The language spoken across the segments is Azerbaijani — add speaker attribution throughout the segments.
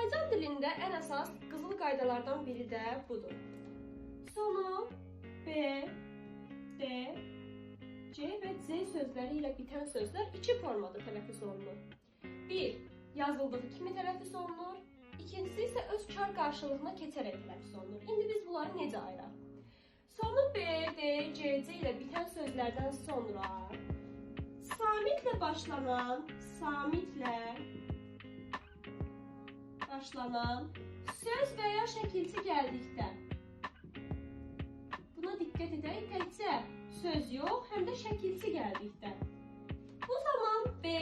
Speaker 1: Azərbaycan dilində ən əsas qızıl qaydalardan biri də budur. Sonu B, D, C və C sözləri ilə bitən sözlər iki formada tələffüz olunur. 1. Yazıldığı kimi tələffüz olunur. İkincisi isə öz kar qarşılığına keçərək tələffüz olunur. İndi biz bunları necə ayıraq? Sonu B, D, C, C ilə bitən sözlərdən sonra samitlə başlanan söz və ya şəkilçi gəldikdə buna diqqət edək, təkcə söz yox, həm də şəkilçi gəldikdə. Bu zaman B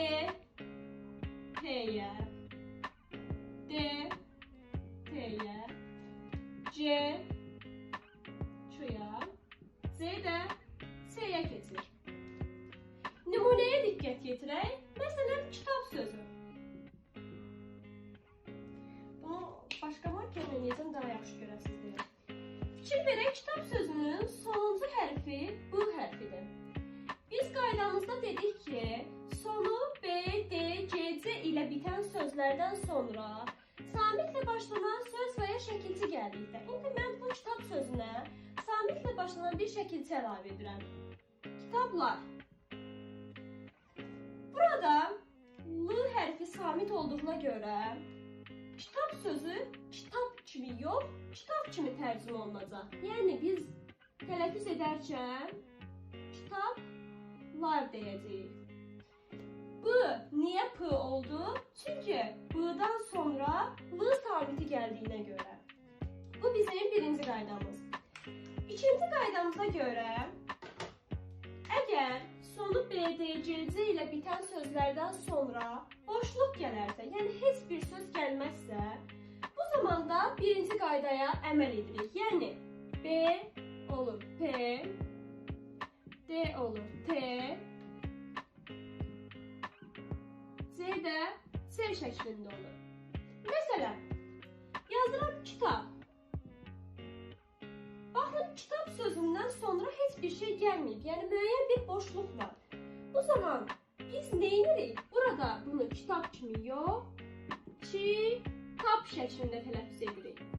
Speaker 1: P-yə, D T-yə, C Ç-yə, C də C-yə keçir. Nümunəyə diqqət yetirək. Məsələn, kitab sözü. Bunu başqa markerlə necəm daha yaxşı görəsiniz deyə. Fikir verək, kitab sözünün sonuncu hərfi B hərfidir. Biz qaydamızda dedik ki, sonu B, D, C, C ilə bitən sözlərdən sonra samitlə başlanan söz və ya şəkilçi gəldikdə. İndi mən bu kitab sözünə samitlə başlanan bir şəkilçi əlavə edirəm. Kitablar. Burada L hərfi samit olduğuna görə kitab sözü kitab kimi yox, kitab kimi tərcümə olunacaq. Yəni biz tələffüz edərkən kitablar deyəcəyik. B niyə P oldu? Çünki B-dan sonra L samiti gəldiyinə görə. Bu bizim birinci qaydamız. İkinci qaydamıza görə əgər sonu B, D, C, C ilə bitən sözlərdən sonra boşluq gələrsə, yəni heç bir söz gəlməzsə, bu zamanda birinci qaydaya əməl edirik. Yəni B olur P, D olur T, C də C şəklində olur. Məsələn, yazıram kitab. Baxın, kitab sözündən sonra heç bir şey gəlməyib, yəni müəyyən bir boşluq var. Bu zaman biz nə edirik? Burada bunu kitab kimi yox, kitab şəklində tələffüz edirik.